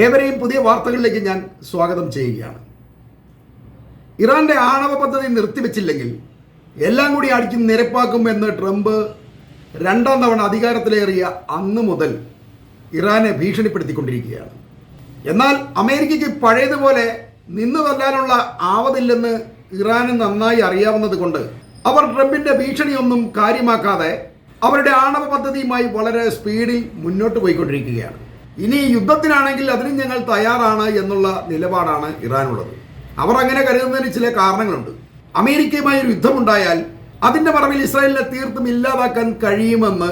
ഏവരെയും പുതിയ വാർത്തകളിലേക്ക് ഞാൻ സ്വാഗതം ചെയ്യുകയാണ്. ഇറാന്റെ ആണവ പദ്ധതി നിർത്തിവെച്ചില്ലെങ്കിൽ എല്ലാം കൂടി അടിച്ച് നിരപ്പാക്കുമെന്ന് ട്രംപ് രണ്ടാം തവണ അധികാരത്തിലേറിയ അന്നു മുതൽ ഇറാനെ ഭീഷണിപ്പെടുത്തിക്കൊണ്ടിരിക്കുകയാണ്. എന്നാൽ അമേരിക്കയ്ക്ക് പഴയതുപോലെ നിന്നു തല്ലാനുള്ള ആവതില്ലെന്ന് ഇറാന് നന്നായി അറിയാവുന്നത് കൊണ്ട് അവർ ട്രംപിന്റെ ഭീഷണിയൊന്നും കാര്യമാക്കാതെ അവരുടെ ആണവ പദ്ധതിയുമായി വളരെ സ്പീഡിൽ മുന്നോട്ട് പോയിക്കൊണ്ടിരിക്കുകയാണ്. ഇനി യുദ്ധത്തിനാണെങ്കിൽ അതിനും ഞങ്ങൾ തയ്യാറാണ് എന്നുള്ള നിലപാടാണ് ഇറാനുള്ളത്. അവർ അങ്ങനെ കരുതുന്നതിന് ചില കാരണങ്ങളുണ്ട്. അമേരിക്കയുമായി ഒരു യുദ്ധമുണ്ടായാൽ അതിന്റെ മറവിൽ ഇസ്രായേലിനെ തീർത്തും ഇല്ലാതാക്കാൻ കഴിയുമെന്ന്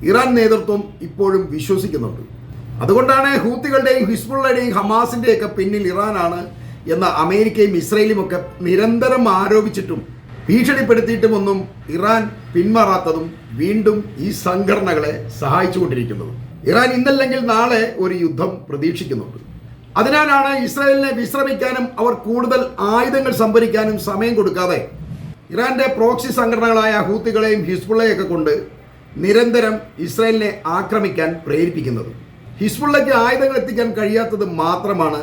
ഇറാൻ നേതൃത്വം ഇപ്പോഴും വിശ്വസിക്കുന്നുണ്ട്. അതുകൊണ്ടാണ് ഹൂത്തികളുടെയും ഹിസ്ബുള്ളയുടെയും ഹമാസിന്റെയൊക്കെ പിന്നിൽ ഇറാനാണ് എന്ന അമേരിക്കയും ഇസ്രായേലും ഒക്കെ നിരന്തരം ആരോപിച്ചിട്ടും ഭീഷണിപ്പെടുത്തിയിട്ടുമൊന്നും ഇറാൻ പിന്മാറാത്തതും വീണ്ടും ഈ സംഘടനകളെ സഹായിച്ചുകൊണ്ടിരിക്കുന്നതും. ഇറാൻ ഇന്നല്ലെങ്കിൽ നാളെ ഒരു യുദ്ധം പ്രതീക്ഷിക്കുന്നുണ്ട്. അതിനാലാണ് ഇസ്രായേലിനെ വിശ്രമിക്കാനും അവർ കൂടുതൽ ആയുധങ്ങൾ സംഭരിക്കാനും സമയം കൊടുക്കാതെ ഇറാന്റെ പ്രോക്സി സംഘടനകളായ ഹൂത്തികളെയും ഹിസ്ബുള്ളയൊക്കെ കൊണ്ട് നിരന്തരം ഇസ്രായേലിനെ ആക്രമിക്കാൻ പ്രേരിപ്പിക്കുന്നത്. ഹിസ്ബുള്ളയ്ക്ക് ആയുധങ്ങൾ എത്തിക്കാൻ കഴിയാത്തത് മാത്രമാണ്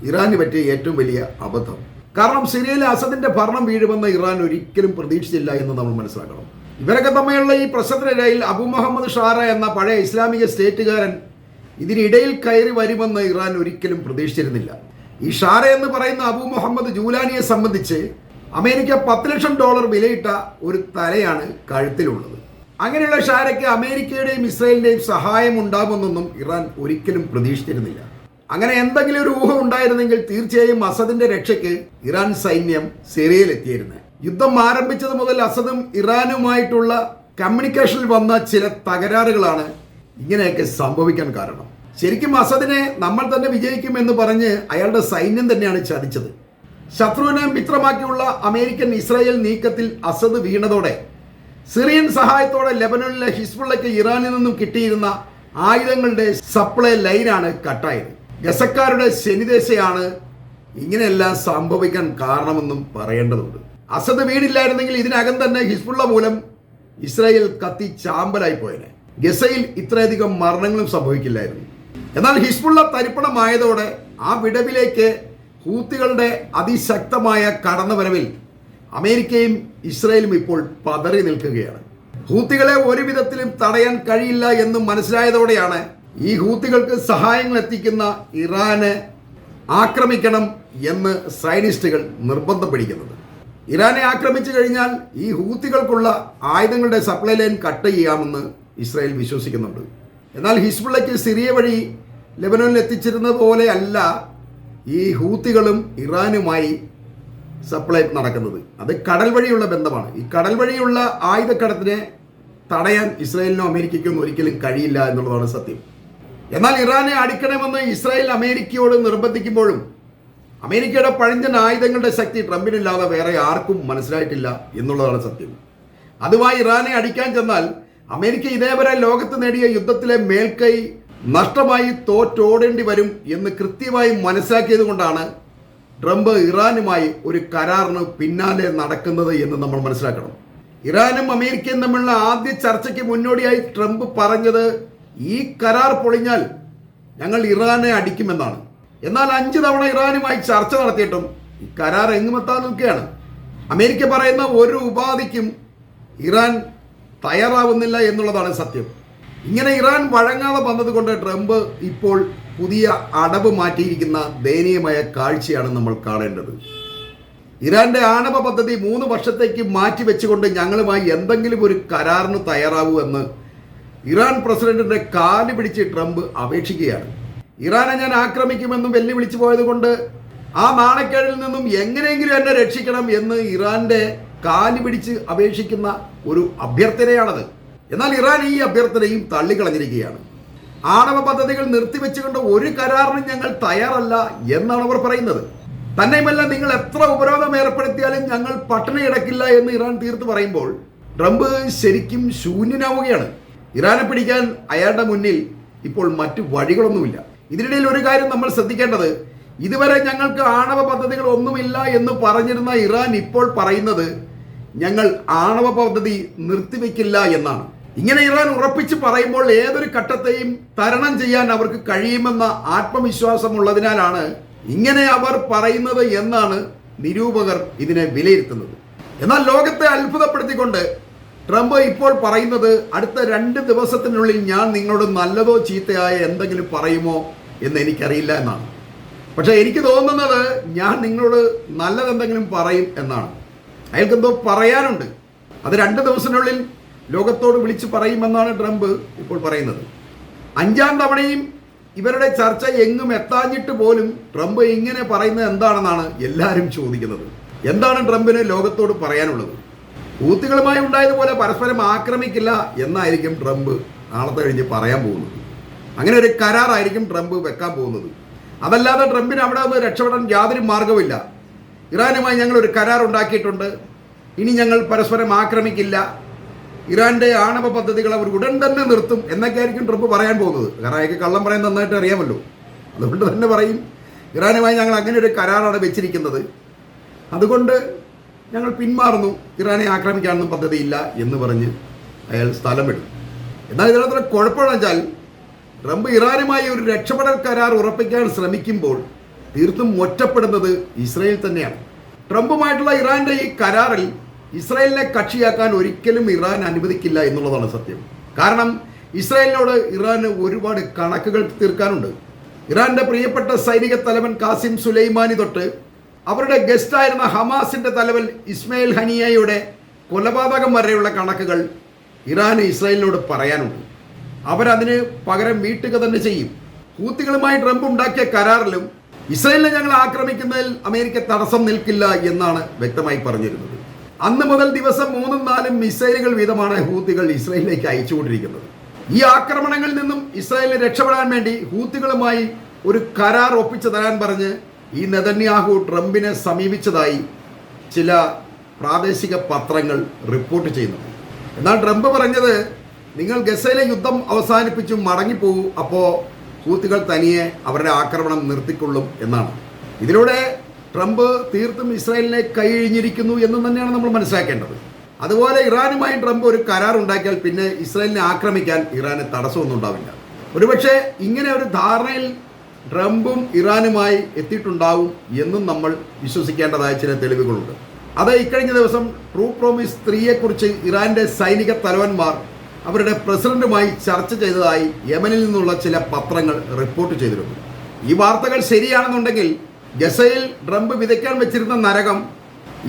ഇറാന് പറ്റിയ ഏറ്റവും വലിയ അബദ്ധം. കാരണം സിറിയയിലെ അസദിന്റെ ഭരണം വീഴുമെന്ന് ഇറാൻ ഒരിക്കലും പ്രതീക്ഷിച്ചില്ല എന്ന് നമ്മൾ മനസ്സിലാക്കണം. ഇവരൊക്കെ തമ്മിലുള്ള ഈ പ്രശ്നത്തിനിടയിൽ അബു മുഹമ്മദ് ഷാറ എന്ന പഴയ ഇസ്ലാമിക സ്റ്റേറ്റുകാരൻ ഇതിനിടയിൽ കയറി വരുമെന്ന് ഇറാൻ ഒരിക്കലും പ്രതീക്ഷിച്ചിരുന്നില്ല. ഈ ഷാറ എന്ന് പറയുന്ന അബു മുഹമ്മദ് ജൂലാനിയെ സംബന്ധിച്ച് അമേരിക്ക $10 ലക്ഷം വിലയിട്ട ഒരു തലയാണ് കഴുത്തിലുള്ളത്. അങ്ങനെയുള്ള ഷാരയ്ക്ക് അമേരിക്കയുടെയും ഇസ്രായേലിന്റെയും സഹായം ഉണ്ടാകുമെന്നൊന്നും ഇറാൻ ഒരിക്കലും പ്രതീക്ഷിച്ചിരുന്നില്ല. അങ്ങനെ എന്തെങ്കിലും ഒരു ഊഹം ഉണ്ടായിരുന്നെങ്കിൽ തീർച്ചയായും അസദിന്റെ രക്ഷയ്ക്ക് ഇറാൻ സൈന്യം സിറിയയിലെത്തിയിരുന്നു. യുദ്ധം ആരംഭിച്ചത് മുതൽ അസദും ഇറാനുമായിട്ടുള്ള കമ്മ്യൂണിക്കേഷനിൽ വന്ന ചില തകരാറുകളാണ് ഇങ്ങനെയൊക്കെ സംഭവിക്കാൻ കാരണം. ശരിക്കും അസദിനെ നമ്മൾ തന്നെ വിജയിക്കുമെന്ന് പറഞ്ഞ് അയാളുടെ സൈന്യം തന്നെയാണ് ചതിച്ചത്. ശത്രുവിനെ മിത്രമാക്കിയുള്ള അമേരിക്കൻ ഇസ്രായേൽ നീക്കത്തിൽ അസദ് വീണതോടെ സിറിയൻ സഹായത്തോടെ ലെബനനിലെ ഹിസ്ബുള്ളയ്ക്ക് ഇറാനിൽ നിന്നും കിട്ടിയിരുന്ന ആയുധങ്ങളുടെ സപ്ലൈ ലൈനാണ് കട്ടായത്. ഗസക്കാരുടെ ശനിദേശയാണ് ഇങ്ങനെയെല്ലാം സംഭവിക്കാൻ കാരണമെന്നും പറയേണ്ടതുണ്ട്. അസദ് വീടില്ലായിരുന്നെങ്കിൽ ഇതിനകം തന്നെ ഹിസ്ബുള്ള മൂലം ഇസ്രായേൽ കത്തി ചാമ്പലായി പോയേനെ. ഗസയിൽ ഇത്രയധികം മരണങ്ങളും സംഭവിക്കില്ലായിരുന്നു. എന്നാൽ ഹിസ്ബുള്ള തരിപ്പണമായതോടെ ആ വിടവിലേക്ക് ഹൂത്തികളുടെ അതിശക്തമായ കടന്നുവരവിൽ അമേരിക്കയും ഇസ്രായേലും ഇപ്പോൾ പതറി നിൽക്കുകയാണ്. ഹൂത്തികളെ ഒരു വിധത്തിലും തടയാൻ കഴിയില്ല എന്ന് മനസ്സിലായതോടെയാണ് ഈ ഹൂത്തികൾക്ക് സഹായങ്ങൾ എത്തിക്കുന്ന ഇറാനെ ആക്രമിക്കണം എന്ന് സയനിസ്റ്റുകൾ നിർബന്ധം പിടിക്കുന്നത്. ഇറാനെ ആക്രമിച്ചു കഴിഞ്ഞാൽ ഈ ഹൂത്തികൾക്കുള്ള ആയുധങ്ങളുടെ സപ്ലൈ ലൈൻ കട്ട് ചെയ്യാമെന്ന് ഇസ്രായേൽ വിശ്വസിക്കുന്നുണ്ട്. എന്നാൽ ഹിസ്ബുള്ളയ്ക്ക് സിറിയ വഴി ലെബനോനിൽ എത്തിച്ചിരുന്നത് പോലെ അല്ല ഈ ഹൂത്തികളും ഇറാനുമായി സപ്ലൈ നടക്കുന്നത്. അത് കടൽ വഴിയുള്ള ബന്ധമാണ്. ഈ കടൽ വഴിയുള്ള ആയുധക്കടത്തിനെ തടയാൻ ഇസ്രായേലിനോ അമേരിക്കയ്ക്കും ഒരിക്കലും കഴിയില്ല എന്നുള്ളതാണ് സത്യം. എന്നാൽ ഇറാനെ അടിക്കണമെന്ന് ഇസ്രായേൽ അമേരിക്കയോട് നിർബന്ധിക്കുമ്പോഴും അമേരിക്കയുടെ പഴഞ്ചൻ ആയുധങ്ങളുടെ ശക്തി ട്രംപിനില്ലാതെ വേറെ ആർക്കും മനസ്സിലായിട്ടില്ല എന്നുള്ളതാണ് സത്യം. അതുമായി ഇറാനെ അടിക്കാൻ ചെന്നാൽ അമേരിക്ക ഇതേവരെ ലോകത്ത് നേടിയ യുദ്ധത്തിലെ മേൽക്കൈ നഷ്ടമായി തോറ്റോടേണ്ടി വരും എന്ന് കൃത്യമായി മനസ്സിലാക്കിയത് കൊണ്ടാണ് ട്രംപ് ഇറാനുമായി ഒരു കരാറിന് പിന്നാലെ നടക്കുന്നത് എന്ന് നമ്മൾ മനസ്സിലാക്കണം. ഇറാനും അമേരിക്കയും തമ്മിലുള്ള ആദ്യ ചർച്ചയ്ക്ക് മുന്നോടിയായി ട്രംപ് പറഞ്ഞത് ഈ കരാർ പൊളിഞ്ഞാൽ ഞങ്ങൾ ഇറാനെ അടിക്കുമെന്നാണ്. എന്നാൽ 5 തവണ ഇറാനുമായി ചർച്ച നടത്തിയിട്ടും ഈ കരാർ എങ്ങുമെത്താൻ നിൽക്കുകയാണ്. അമേരിക്ക പറയുന്ന ഒരു ഉപാധിക്കും ഇറാൻ തയ്യാറാവുന്നില്ല എന്നുള്ളതാണ് സത്യം. ഇങ്ങനെ ഇറാൻ വഴങ്ങാതെ വന്നതുകൊണ്ട് ട്രംപ് ഇപ്പോൾ പുതിയ അടവ് മാറ്റിയിരിക്കുന്ന ദയനീയമായ കാഴ്ചയാണ് നമ്മൾ കാണേണ്ടത്. ഇറാന്റെ ആണവ പദ്ധതി 3 വർഷത്തേക്ക് മാറ്റിവെച്ചുകൊണ്ട് ഞങ്ങളുമായി എന്തെങ്കിലും ഒരു കരാറിന് തയ്യാറാവൂ എന്ന് ഇറാൻ പ്രസിഡന്റിന്റെ കാല് പിടിച്ച് ട്രംപ് അപേക്ഷിക്കുകയാണ്. ഇറാനെ ഞാൻ ആക്രമിക്കുമെന്നും വെല്ലുവിളിച്ചു പോയത് കൊണ്ട് ആ നാണക്കേടിൽ നിന്നും എങ്ങനെയെങ്കിലും എന്നെ രക്ഷിക്കണം എന്ന് ഇറാന്റെ കാല് പിടിച്ച് അപേക്ഷിക്കുന്ന ഒരു അഭ്യർത്ഥനയാണത്. എന്നാൽ ഇറാൻ ഈ അഭ്യർത്ഥനയും തള്ളിക്കളഞ്ഞിരിക്കുകയാണ്. ആണവ പദ്ധതികൾ നിർത്തിവെച്ചുകൊണ്ട് ഒരു കരാറിനും ഞങ്ങൾ തയ്യാറല്ല എന്നാണ് അവർ പറയുന്നത്. തന്നെയുമല്ല, നിങ്ങൾ എത്ര ഉപരോധം ഏർപ്പെടുത്തിയാലും ഞങ്ങൾ പട്ടിണി കിടക്കില്ല എന്ന് ഇറാൻ തീർത്ത് പറയുമ്പോൾ ട്രംപ് ശരിക്കും ശൂന്യനാവുകയാണ്. ഇറാനെ പിടിക്കാൻ അയാളുടെ മുന്നിൽ ഇപ്പോൾ മറ്റു വഴികളൊന്നുമില്ല. ഇതിനിടയിൽ ഒരു കാര്യം നമ്മൾ ശ്രദ്ധിക്കേണ്ടത്, ഇതുവരെ ഞങ്ങൾക്ക് ആണവ പദ്ധതികൾ ഒന്നുമില്ല എന്ന് പറഞ്ഞിരുന്ന ഇറാൻ ഇപ്പോൾ പറയുന്നത് ഞങ്ങൾ ആണവ പദ്ധതി നിർത്തിവെക്കില്ല എന്നാണ്. ഇങ്ങനെ ഇറാൻ ഉറപ്പിച്ച് പറയുമ്പോൾ ഏതൊരു ഘട്ടത്തെയും തരണം ചെയ്യാൻ അവർക്ക് കഴിയുമെന്ന ആത്മവിശ്വാസമുള്ളതിനാലാണ് ഇങ്ങനെ അവർ പറയുന്നത് എന്നാണ് നിരൂപകർ ഇതിനെ വിലയിരുത്തുന്നത്. എന്നാൽ ലോകത്തെ അത്ഭുതപ്പെടുത്തിക്കൊണ്ട് ട്രംപ് ഇപ്പോൾ പറയുന്നത് അടുത്ത 2 ദിവസത്തിനുള്ളിൽ ഞാൻ നിങ്ങളോട് നല്ലതോ ചീത്തയായ എന്തെങ്കിലും പറയുമോ എന്ന് എനിക്കറിയില്ല എന്നാണ്. പക്ഷേ എനിക്ക് തോന്നുന്നത് ഞാൻ നിങ്ങളോട് നല്ലതെന്തെങ്കിലും പറയും എന്നാണ്. അയാൾക്കെന്തോ പറയാനുണ്ട്. അത് 2 ദിവസത്തിനുള്ളിൽ ലോകത്തോട് വിളിച്ച് പറയുമെന്നാണ് ട്രംപ് ഇപ്പോൾ പറയുന്നത്. 5ാം തവണയും ഇവരുടെ ചർച്ച എങ്ങും എത്താഞ്ഞിട്ട് പോലും ട്രംപ് ഇങ്ങനെ പറയുന്നത് എന്താണെന്നാണ് എല്ലാവരും ചോദിക്കുന്നത്. എന്താണ് ട്രംപിന് ലോകത്തോട് പറയാനുള്ളത്? ഹൂത്തികളുമായി ഉണ്ടായതുപോലെ പരസ്പരം ആക്രമിക്കില്ല എന്നായിരിക്കും ട്രംപ് നാളത്തെ കഴിഞ്ഞ് പറയാൻ പോകുന്നത്. അങ്ങനെ ഒരു കരാറായിരിക്കും ട്രംപ് വെക്കാൻ പോകുന്നത്. അതല്ലാതെ ട്രംപിന് അവിടെ നിന്ന് രക്ഷപ്പെടാൻ യാതൊരു മാർഗവുമില്ല. ഇറാനുമായി ഞങ്ങൾ ഒരു കരാർ ഉണ്ടാക്കിയിട്ടുണ്ട്, ഇനി ഞങ്ങൾ പരസ്പരം ആക്രമിക്കില്ല, ഇറാന്റെ ആണവ പദ്ധതികൾ അവർ ഉടൻ തന്നെ നിർത്തും എന്നൊക്കെ ആയിരിക്കും ട്രംപ് പറയാൻ പോകുന്നത്. കാരണം അയാൾക്ക് കള്ളം പറയാൻ നന്നായിട്ട് അറിയാമല്ലോ. അതുകൊണ്ട് തന്നെ പറയും ഇറാനുമായി ഞങ്ങൾ അങ്ങനെ ഒരു കരാറാണ് വെച്ചിരിക്കുന്നത്, അതുകൊണ്ട് ഞങ്ങൾ പിന്മാറുന്നു, ഇറാനെ ആക്രമിക്കാനൊന്നും പദ്ധതിയില്ല എന്ന് പറഞ്ഞ് അയാൾ സ്ഥലം വിടും. എന്നാൽ ഇതിനകത്ത് കുഴപ്പമെന്ന് വെച്ചാൽ ട്രംപ് ഇറാനുമായി ഒരു രക്ഷപ്പെടൽ കരാർ ഉറപ്പിക്കാൻ ശ്രമിക്കുമ്പോൾ തീർത്തും ഒറ്റപ്പെടുന്നത് ഇസ്രായേൽ തന്നെയാണ്. ട്രംപുമായിട്ടുള്ള ഇറാന്റെ ഈ കരാറിൽ ഇസ്രായേലിനെ കക്ഷിയാക്കാൻ ഒരിക്കലും ഇറാൻ അനുവദിക്കില്ല എന്നുള്ളതാണ് സത്യം. കാരണം ഇസ്രായേലിനോട് ഇറാന് ഒരുപാട് കണക്കുകൾ തീർക്കാനുണ്ട്. ഇറാന്റെ പ്രിയപ്പെട്ട സൈനിക തലവൻ കാസിം സുലൈമാനി തൊട്ട് അവരുടെ ഗസ്റ്റായിരുന്ന ഹമാസിന്റെ തലവൻ ഇസ്മായിൽ ഹനിയയുടെ കൊലപാതകം വരെയുള്ള കണക്കുകൾ ഇറാന് ഇസ്രായേലിനോട് പറയാനുണ്ട്. അവരതിന് പകരം വീട്ടുക തന്നെ ചെയ്യും. ഹൂത്തികളുമായി ട്രംപ് ഉണ്ടാക്കിയ കരാറിലും ഇസ്രായേലിനെ ഞങ്ങൾ ആക്രമിക്കുന്നതിൽ അമേരിക്ക തടസ്സം നിൽക്കില്ല എന്നാണ് വ്യക്തമായി പറഞ്ഞിരുന്നത്. അന്ന് മുതൽ ദിവസം 3-4 മിസൈലുകൾ വീതമാണ് ഹൂത്തികൾ ഇസ്രായേലിലേക്ക് അയച്ചുകൊണ്ടിരിക്കുന്നത്. ഈ ആക്രമണങ്ങളിൽ നിന്നും ഇസ്രായേലിന് രക്ഷപ്പെടാൻ വേണ്ടി ഹൂത്തികളുമായി ഒരു കരാർ ഒപ്പിച്ചു തരാൻ പറഞ്ഞ് ഈ നെതന്യാഹു ട്രംപിനെ സമീപിച്ചതായി ചില പ്രാദേശിക പത്രങ്ങൾ റിപ്പോർട്ട് ചെയ്യുന്നുണ്ട്. എന്നാൽ ട്രംപ് പറഞ്ഞത് നിങ്ങൾ ഗസയിലെ യുദ്ധം അവസാനിപ്പിച്ചു മടങ്ങിപ്പോകൂ, അപ്പോൾ ഹൂത്തികൾ തനിയെ അവരുടെ ആക്രമണം നിർത്തിക്കൊള്ളും എന്നാണ്. ഇതിലൂടെ ട്രംപ് തീർത്തും ഇസ്രായേലിനെ കൈഴിഞ്ഞിരിക്കുന്നു എന്ന് തന്നെയാണ് നമ്മൾ മനസ്സിലാക്കേണ്ടത്. അതുപോലെ ഇറാനുമായി ട്രംപ് ഒരു കരാർ ഉണ്ടാക്കിയാൽ പിന്നെ ഇസ്രായേലിനെ ആക്രമിക്കാൻ ഇറാന് തടസ്സമൊന്നും ഉണ്ടാവില്ല. ഒരുപക്ഷെ ഇങ്ങനെ ഒരു ധാരണയിൽ ട്രംപും ഇറാനുമായി എത്തിയിട്ടുണ്ടാവും എന്നും നമ്മൾ വിശ്വസിക്കേണ്ടതായ ചില തെളിവുകളുണ്ട്. അത് ഇക്കഴിഞ്ഞ ദിവസം ട്രൂ പ്രോമിസ് 3യെക്കുറിച്ച് ഇറാന്റെ സൈനിക തലവന്മാർ അവരുടെ പ്രസിഡന്റുമായി ചർച്ച ചെയ്തതായി യമനിൽ നിന്നുള്ള ചില പത്രങ്ങൾ റിപ്പോർട്ട് ചെയ്തിരുന്നു. ഈ വാർത്തകൾ ശരിയാണെന്നുണ്ടെങ്കിൽ ഗസയിൽ ട്രംപ് വിതയ്ക്കാൻ വെച്ചിരുന്ന നരകം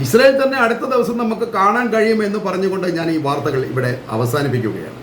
ഇസ്രായേൽ തന്നെ അടുത്ത ദിവസം നമുക്ക് കാണാൻ കഴിയുമെന്ന് പറഞ്ഞുകൊണ്ട് ഞാൻ ഈ വാർത്തകൾ ഇവിടെ അവസാനിപ്പിക്കുകയാണ്.